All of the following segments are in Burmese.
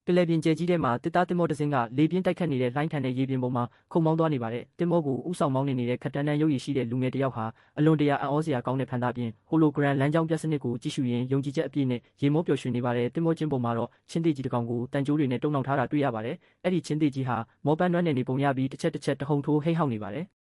ပင်လယ်ပြင်ကျဲကြီးထဲမှာတစ်သားသင်္ဘောတစ်စင်းကလေပြင်းတိုက်ခတ်နေတဲ့လှိုင်းထန်တဲ့ရေပြင်ပေါ်မှာခုန်မောင်းသွားနေပါတယ်။သင်္ဘောကိုဥဆောင်မောင်းနေတဲ့ခက်တန်းတန်းရုပ်ရည်ရှိတဲ့လူငယ်တစ်ယောက်ဟာအလွန်တရာအံ့ဩစရာကောင်းတဲ့ဖန်သားပြင်ဟိုလိုဂရမ်လမ်းကြောင်းပြစနစ်ကိုကြည့်ရှုရင်ယုံကြည်ချက်အပြည့်နဲ့ရေမောပျော်ရွှင်နေပါတယ်။သင်္ဘောချင်းပေါ်မှာတော့ချင်းသေးကြီးတစ်ကောင်ကိုတန်ကြိုးတွေနဲ့တုံနှောင်ထားတာတွေ့ရပါတယ်။အဲ့ဒီချင်းသေးကြီးဟာမောပန်းနွမ်းနယ်နေပုံရပြီးတစ်ချက်တဟုန်ထိုးဟိတ်ဟောက်နေပါတယ်။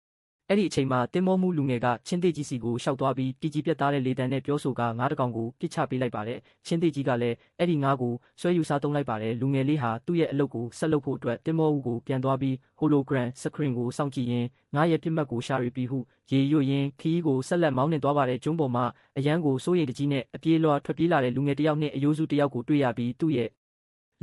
အဲ့ဒီအချိန်မှာတင်မောမှုလူငယ်ကချင်းသေးကြီးစီကိုရှောက်သွားပြီးတီကြီးပြတ်သားတဲ့လေတံနဲ့ပြောဆိုကငါးတကောင်ကိုပြစ်ချပေးလိုက်ပါတယ်ချင်းသေးကြီးကလည်းအဲ့ဒီငါးကိုဆွဲယူစားသုံးလိုက်ပါတယ်လူငယ်လေးဟာသူ့ရဲ့အလုပ်ကိုဆက်လုပ်ဖို့အတွက်တင်မောဦးကိုပြန်သွားပြီးဟိုလိုဂရမ်စခရင်ကိုစောင့်ကြည့်ရင်ငါးရဲ့ပြစ်မှတ်ကိုရှာရီပြီးဟုရေရွတ်ရင်းခီးကိုဆက်လက်မောင်းနှင်သွားပါတယ်ကျွန်းပေါ်မှာအရန်ကိုစိုးရိမ်တကြီးနဲ့အပြေးလွှာထွက်ပြေးလာတဲ့လူငယ်တစ်ယောက်နဲ့အယိုးစုတစ်ယောက်ကိုတွေ့ရပြီးသူ့ရ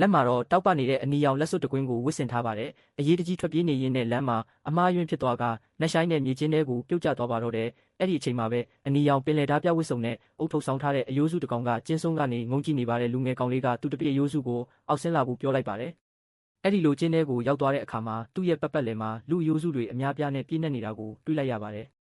ဲ့လက်မှာတော့တောက်ပနေတဲ့အနီရောင်လက်စွပ်တကွင်းကိုဝစ်ဆင်ထားပါတယ်။အရေးတကြီးထွက်ပြေးနေရင်းနဲ့လမ်းမှာအမားယွင်းဖြစ်သွားကနှက်ဆိုင်နဲ့မြေချင်းထဲကိုပြုတ်ကျသွားပါတော့တယ်။အဲ့ဒီအချိန်မှာပဲအနီရောင်ပင်လယ်ဓာတ်ပြဝစ်စုံနဲ့အုတ်ထုတ်ဆောင်ထားတဲ့အယိုးစုတစ်ကောင်ကကျင်းဆုံးကနေငုံကြည့်နေပါတယ်လူငယ်ကောင်လေးကသူ့တပည့်အယိုးစုကိုအောက်ဆင်းလာဖို့ပြောလိုက်ပါတယ်။အဲ့ဒီလိုကျင်းထဲကိုရောက်သွားတဲ့အခါမှာသူ့ရဲ့ပတ်လည်မှာလူအယိုးစုတွေအများပြားနဲ့ပြည့်နေနေတာကိုတွေ့လိုက်ရပါတယ်။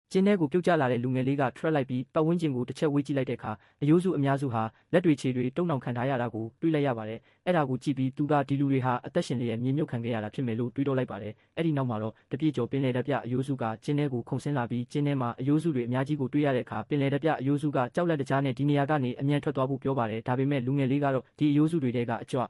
ကျင်းထဲကိုပြုတ်ကျလာတဲ့လူငယ်လေးကထွက်လိုက်ပြီးပတ်ဝန်းကျင်ကိုတစ်ချက်ဝေးကြည့်လိုက်တဲ့အခါအယိုးစုအများစုဟာလက်တွေခြေတွေတုံနှောင်ခံထားရတာကိုတွေ့လိုက်ရပါတယ်။အဲ့ဒါကိုကြည့်ပြီးသူကဒီလူတွေဟာအသက်ရှင်လျက်မြေမြုပ်ခံခဲ့ရတာဖြစ်မယ်လို့တွေးတောလိုက်ပါတယ်။အဲ့ဒီနောက်မှာတော့တပြည့်ကျော်ပင်လယ်ဓာတ်ပြအယိုးစုကကျင်းထဲကိုခုန်ဆင်းလာပြီးကျင်းထဲမှာအယိုးစုတွေအများကြီးကိုတွေ့ရတဲ့အခါပင်လယ်ဓာတ်ပြအယိုးစုကကြောက်လက်တကြားနဲ့ဒီနေရာကနေအမြန်ထွက်သွားဖို့ပြောပါတယ်။ဒါပေမဲ့လူငယ်လေးကတော့ဒီအယိုးစုတွေထဲကအကြွ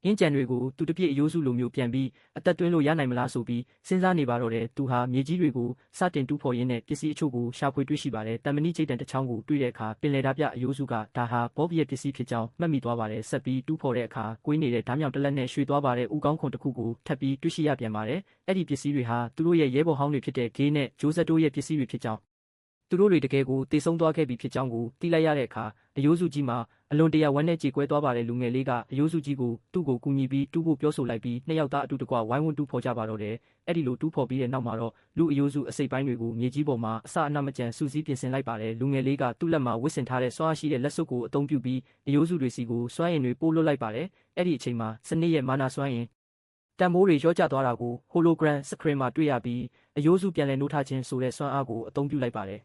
အင်းကြံတွေကိုသူတပြည့်အယိုးစုလိုမျိုးပြန်ပြီးအသက်သွင်းလို့ရနိုင်မလားဆိုပြီးစဉ်းစားနေပါတော့တယ်သူဟာမြေကြီးတွေကိုစတင်တူးဖော်ရင်းနဲ့ပစ္စည်းအချို့ကိုရှာဖွေတွေ့ရှိပါတယ်တမန်နီချိတ်တန်တစ်ချောင်းကိုတွေ့တဲ့အခါပင်လယ်ဓာတ်ပြအယိုးစုကဒါဟာဘောဘီရဲ့ပစ္စည်းဖြစ်ကြောင်းမှတ်မိသွားပါတယ်ဆက်ပြီးတူးဖော်တဲ့အခါကွေးနေတဲ့ဓာတ်မြောင်တစ်လက်နဲ့ရွှေသွားပါတယ်ဥကောင်းခွန်တစ်ခုကိုထပ်ပြီးတွေ့ရှိရပြန်ပါတယ်အဲ့ဒီပစ္စည်းတွေဟာသူတို့ရဲ့ရဲဘော်ဟောင်းတွေဖြစ်တဲ့ဂေးနဲ့ဂျိုးဇက်တို့ရဲ့ပစ္စည်းတွေဖြစ်ကြောင်းသူတို့တွေတကယ်ကိုတည်ဆုံသွားခဲ့ပြီဖြစ်ကြောင်းကိုသိလိုက်ရတဲ့အခါအယိုးစုကြီးမှာအလွန်တရာဝမ်းနဲ့ကြေကွဲသွားပါတယ်လူငယ်လေးကအယိုးစုကြီးကိုသူ့ကိုကူညီပြီးတူးဖို့ပြောဆိုလိုက်ပြီးနှစ်ယောက်သားအတူတကွဝိုင်းဝန်းတူးဖော်ကြပါတော့တယ်အဲ့ဒီလိုတူးဖော်ပြီးတဲ့နောက်မှာတော့လူအယိုးစုအစိပ်ပိုင်းတွေကိုမြေကြီးပေါ်မှာအစအနမကြံစူးစီးပြင်ဆင်လိုက်ပါတယ်လူငယ်လေးကသူ့လက်မှာဝစ်ဆင်ထားတဲ့စွမ်းအားရှိတဲ့လက်စွပ်ကိုအသုံးပြုပြီးအယိုးစုတွေစီကိုစွမ်းရင်တွေပို့လွှတ်လိုက်ပါတယ်အဲ့ဒီအချိန်မှာစနစ်ရဲ့မာနာစွမ်းရင်တန်မိုးတွေရော့ကျသွားတာကိုဟိုလိုဂရမ်စခရင်မှာတွေ့ရပြီးအယိုးစုပြန်လည်နှိုးထားခြင်းဆိုတဲ့စွမ်းအားကိုအသုံးပြုလိုက်ပါတယ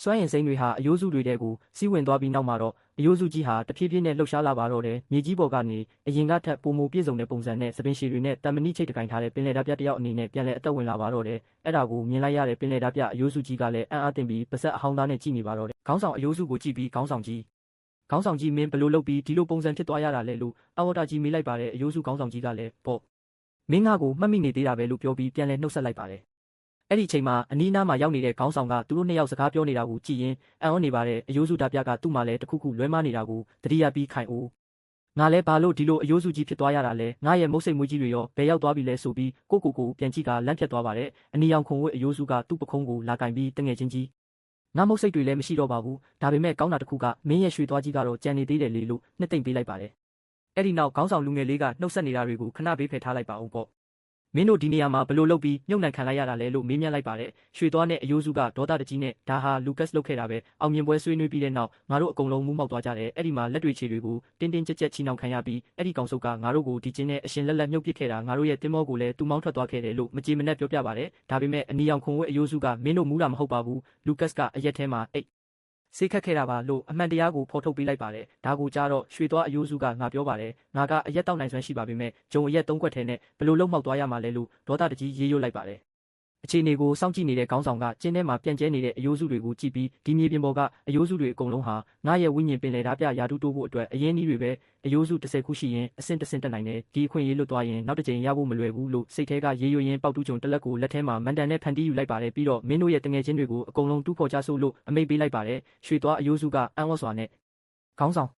်စွမ်းရင်စိမ်းတွေဟာအယိုးစုတွေထဲကိုစီးဝင်သွားပြီးနောက်မှာတော့အယိုးစုကြီးဟာတဖြည်းဖြည်းနဲ့လှုပ်ရှားလာပါတော့တယ်မြေကြီးပေါ်ကနေအရင်ကထက်ပိုမိုပြည့်စုံတဲ့ပုံစံနဲ့သပင်ရှည်တွေနဲ့တမန်နီချိတ်တကိုင်ထားတဲ့ပင်လယ်ဓာတ်ပြတစ်ယောက်အနေနဲ့ပြန်လည်အသက်ဝင်လာပါတော့တယ်အဲ့ဒါကိုမြင်လိုက်ရတဲ့ပင်လယ်ဓာတ်ပြအယိုးစုကြီးကလည်းအံ့အားသင့်ပြီးပါဇက်အဟောင်းသားနဲ့ကြည့်နေပါတော့တယ်ခေါင်းဆောင်အယိုးစုကိုကြည့်ပြီးခေါင်းဆောင်ကြီးမင်းဘလို့လုပ်ပြီးဒီလိုပုံစံဖြစ်သွားရတာလဲလို့အဝတာကြီးမေးလိုက်ပါတယ်အယိုးစုခေါင်းဆောင်ကြီးကလည်းပေါ့မင်းငါ့ကိုမှတ်မိနေသေးတာပဲလို့ပြောပြီးပြန်လည်နှုတ်ဆက်လိုက်ပါတယ်အဲ့ဒီအချိန်မှာအနီးနားမှာရောက်နေတဲ့ခေါင်းဆောင်ကသူတို့နှစ်ယောက်စကားပြောနေတာကိုကြည့်ရင်အံ့ဩနေပါတယ်အယိုးစုဓာတ်ပြကသူ့မှာလည်းတခုခုလွဲမှားနေတာကိုသတိရပြီးခိုင်အိုးငါလဲဘာလို့ဒီလိုအယိုးစုကြီးဖြစ်သွားရတာလဲငါရဲ့မုတ်စိတ်မွေးကြီးတွေရောဘယ်ရောက်သွားပြီလဲဆိုပြီးကိုပြန်ကြည့်ကလန့်ဖြတ်သွားပါတယ်အနီရောင်ခုံဝတ်အယိုးစုကသူ့ပခုံးကိုလာကင်ပြီးတငယ်ချင်းကြီးငါမုတ်စိတ်တွေလည်းမရှိတော့ပါဘူးဒါပေမဲ့ကောင်းတာတစ်ခုကမင်းရဲ့ရွှေသွားကြီးကတော့ကြံနေသေးတယ်လေလို့နှစ်သိမ့်ပေးလိုက်ပါတယ်အဲ့ဒီနောက်ခေါင်းဆောင်လူငယ်လေးကနှုတ်ဆက်နေတာတွေကိုခဏဘေးဖယ်ထားလိုက်ပါအောင်ပေါ့မင်းတို့ဒီနေရာမှာဘလို့လုပ်ပြီးမြုပ်နှံခံလိုက်ရတာလဲလို့မေးမြန်းလိုက်ပါတယ်ရွှေသွားနဲ့အယိုးစုကဒေါသတကြီးနဲ့ဒါဟာလူကတ်လုပ်ခဲ့တာပဲအောင်မြင်ပွဲဆွေးနွေးပြီးတဲ့နောက်ငါတို့အကုန်လုံးမူးမောက်သွားကြတယ်အဲ့ဒီမှာလက်တွေခြေတွေကိုတင်းတင်းကြပ်ကြပ်ချီနှောင်ခံရပြီးအဲ့ဒီကောင်စုပ်ကငါတို့ကိုဒီကျင်းနဲ့အရှင်လက်မြုပ်ပစ်ခဲ့တာငါတို့ရဲ့တင်မောကိုလည်းတူမောင်းထွက်သွားခဲ့တယ်လို့မကြေမနက်ပြောပြပါတယ်ဒါပေမဲ့အနီရောင်ခုံဝဲအယိုးစုကမင်းတို့မူးတာမဟုတ်ပါဘူးလူကတ်ကအရက်ထဲမှာအိတ်စိတ်ခက်ခဲ့တာပါလို့အမှန်တရားကိုဖော်ထုတ်ပေးလိုက်ပါတယ်ဒါကိုကြားတော့ရွှေသွားအယိုးစုကငါပြောပါတယ်ငါကအရက်တောက်နိုင်စွမ်းရှိပါပေမဲ့ဂျုံအရက်၃ခွက်ထဲနဲ့ဘလို့လုံးမောက်သွားရမှာလဲလို့ဒေါသတကြီးရေးရွတ်လိုက်ပါတယ်အခြေအနေကိုစောင့်ကြည့်နေတဲ့ခေါင်းဆောင်ကကျင်းထဲမှာပြန့်ကျဲနေတဲ့အယိုးစုတွေကိုကြည့်ပြီးဒီမြေပြင်ပေါ်ကအယိုးစုတွေအကုန်လုံးဟာငါရဲ့ဝိညာဉ်ပင်လယ်ဓာတ်ပြရာထူးတိုးဖို့အတွက်အရင်နည်းတွေပဲအယိုးစု10ခုရှိရင်အဆင့်တက်နိုင်တယ်ဒီအခွင့်အရေးလွတ်သွားရင်နောက်တစ်ကြိမ်ရဖို့မလွယ်ဘူးလို့စိတ်ထဲကရေးရွတ်ရင်းပေါက်တူးကြုံတစ်လက်ကိုလက်ထဲမှာမန်တန်နဲ့ဖန်တီးယူလိုက်ပါတယ်ပြီးတော့မင်းတို့ရဲ့တငယ်ချင်းတွေကိုအကုန်လုံးတူးဖော်ကြစို့လို့အမိန့်ပေးလိုက်ပါတယ်ရွှေသွားအယိုးစုကအံ့ဩစွာနဲ့ခေါင်းဆောင်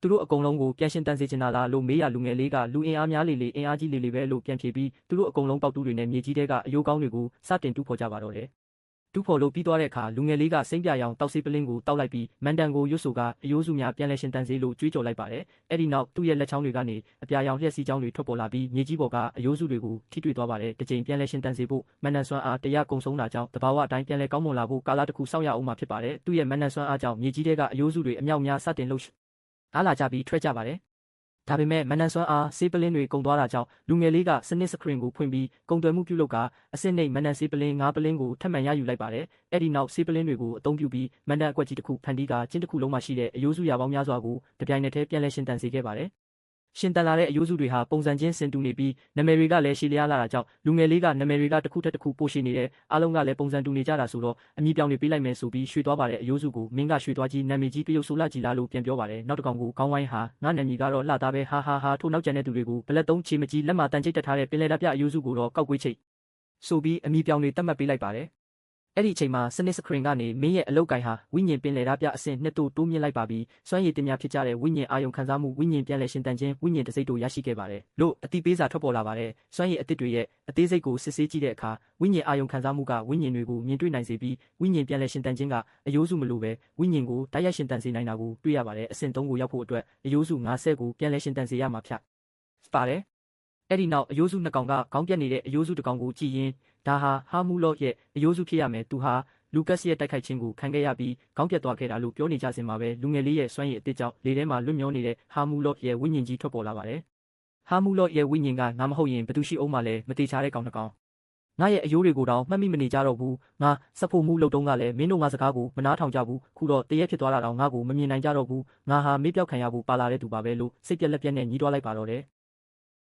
သူတို့အကုန်လုံးကိုပြန်ရှင်တန်စေချင်တာလားလို့မေးရလူငယ်လေးကလူအင်အားများလေအင်အားကြီးလေပဲလို့ပြန်ဖြေပြီးသူတို့အကုန်လုံးပေါက်တူးတွေနဲ့မြေကြီးထဲကအယိုးကောင်းတွေကိုစတင်တူးဖော်ကြပါတော့တယ်တူးဖော်လို့ပြီးသွားတဲ့အခါလူငယ်လေးကစိမ့်ပြရောင်တောက်ဆေးပလင်းကိုတောက်လိုက်ပြီးမန်တန်ကိုရွတ်ဆိုကအယိုးစုများပြန်လဲရှင်တန်စေလို့ကြွေးကြော်လိုက်ပါတယ်အဲ့ဒီနောက်သူ့ရဲ့လက်ချောင်းတွေကနေအပြာရောင်လျှက်စီးချောင်းတွေထွက်ပေါ်လာပြီးမြေကြီးပေါ်ကအယိုးစုတွေကိုထိတွေ့သွားပါတယ်တစ်ကြိမ်ပြန်လဲရှင်တန်စေဖို့မန်တန်စွမ်းအားတရားကုံဆုံးတာကြောင့်တဘာဝအတိုင်းပြန်လဲကောင်းမွန်လာဖို့ကာလတစ်ခုစောင့်ရအောင်မှာဖြစ်ပါတယ်သူ့ရဲ့မန်တန်စွမ်းအားကြောင့်မြေကြီးထဲကအယိုးစုတွေအမြောက်များစတင်လှုပ်အားလာကြပြီးထွက်ကြပါတယ်ဒါပေမဲ့မန်နန်စွမ်းအားဆေးပလင်းတွေကုန်သွားတာကြောင့်လူငယ်လေးကစနစ်စခရင်ကိုဖွင့်ပြီးကုန်သွယ်မှုပြုလုပ်ကအစစ်နှိမ်မန်နန်ဆေးပလင်း၅ပလင်းကိုထပ်မံရယူလိုက်ပါတယ်။အဲ့ဒီနောက်ဆေးပလင်းတွေကိုအသုံးပြုပြီးမန်နန်အကွက်ကြီးတစ်ခုဖန်တီးကကျင်းတစ်ခုလုံးမှာရှိတဲ့အယိုးစုရာပေါင်းများစွာကိုတပြိုင်နက်တည်းပြန်လည်ရှင်သန်စေခဲ့ပါတယ်။ ရှင်တန်လာတဲ့အယိုးစုတွေဟာပုံစံချင်းဆင်တူနေပြီးနာမည်တွေကလည်းရှည်လျားလာတာကြောင့်လူငယ်လေးကနာမည်တွေကတစ်ခုထက်တစ်ခုပိုရှည်နေတယ်အားလုံးကလည်းပုံစံတူနေကြတာဆိုတော့အမည်ပြောင်းနေပေးလိုက်မယ်ဆိုပြီးရွှေသွားပါတဲ့အယိုးစုကိုမင်းကရွှေသွားကြီးနာမည်ကြီးတရုတ်ဆိုလာကြီးလားလို့ပြန်ပြောပါတယ်နောက်တစ်ကောင်ကိုခေါင်းဝိုင်းဟာငါနာမည်ကတော့လှသားပဲဟာဟာဟာထို့နောက်ကျန်တဲ့သူတွေကိုဘလက်သုံးချေမကြီးလက်မှာတန်ချိတ်တက်ထားတဲ့ပင်လယ်ဓာတ်ပြအယိုးစုကိုတော့ကောက်ကွေးချိတ်ဆိုပြီးအမည်ပြောင်းတွေတတ်မှတ်ပေးလိုက်ပါတယ်အဲ့ဒီအချိန်မှာစနစ်စခရင်ကနေမင်းရဲ့အလုတ်ကိုင်ဟာဝိညာဉ်ပင်လယ်ဓာတ်ပြအဆင့်နှစ်တို့တိုးမြင့်လိုက်ပါပြီးစွမ်းရည်တင်များဖြစ်ကြတဲ့ဝိညာဉ်အာယုံခံစားမှုဝိညာဉ်ပြန်လည်ရှင်တန်ခြင်းဝိညာဉ်တစိတ်တို့ရရှိခဲ့ပါတယ်လို့အတိပေးစာထွက်ပေါ်လာပါတယ်စွမ်းရည်အသစ်တွေရဲ့အသေးစိတ်ကိုစစ်ဆေးကြည့်တဲ့အခါဝိညာဉ်အာယုံခံစားမှုကဝိညာဉ်တွေကိုမြင်တွေ့နိုင်စေပြီးဝိညာဉ်ပြန်လည်ရှင်တန်ခြင်းကအယိုးစုမလိုပဲဝိညာဉ်ကိုတိုက်ရိုက်ရှင်တန်စေနိုင်တာကိုတွေ့ရပါတယ်အဆင့်3ကိုရောက်ဖို့အတွက်အယိုးစု50ကိုပြန်လည်ရှင်တန်စေရမှာဖြစ်ပါတယ်အဲ့ဒီနောက်အယိုးစုနှစ်ကောင်ကခေါင်းပြက်နေတဲ့အယိုးစုတစ်ကောင်ကိုကြည့်ရင်ဒါဟာဟာမူလော့ရဲ့အယိုးစုဖြစ်ရမယ်သူဟာလူကတ်ရဲ့တိုက်ခိုက်ခြင်းကိုခံခဲ့ရပြီးခေါင်းပြတ်သွားခဲ့တာလို့ပြောနေကြစင်မှာပဲလူငယ်လေးရဲ့စွမ်းရည်အသစ်ကြောင့်လေထဲမှာလွတ်မျောနေတဲ့ဟာမူလော့ရဲ့ဝိညာဉ်ကြီးထွက်ပေါ်လာပါတယ်။ဟာမူလော့ရဲ့ဝိညာဉ်ကငါမဟုတ်ရင်ဘသူရှိအောင်မှလည်းမတေချာတဲ့ကောင်တစ်ကောင်ငါရဲ့အယိုးတွေကိုတောင်မှတ်မိမနေကြတော့ဘူးငါစက်ဖို့မှုလုပ်တုံးကလည်းမင်းတို့ငါစကားကိုမနားထောင်ကြဘူးခုတော့တရက်ဖြစ်သွားတာတော့ငါ့ကိုမမြင်နိုင်ကြတော့ဘူးငါဟာမေ့ပြောက်ခံရဖို့ပါလာတဲ့သူပါပဲလို့စိတ်ပြက်လက်ပြက်နဲ့ညီးတွားလိုက်ပါတော့တယ်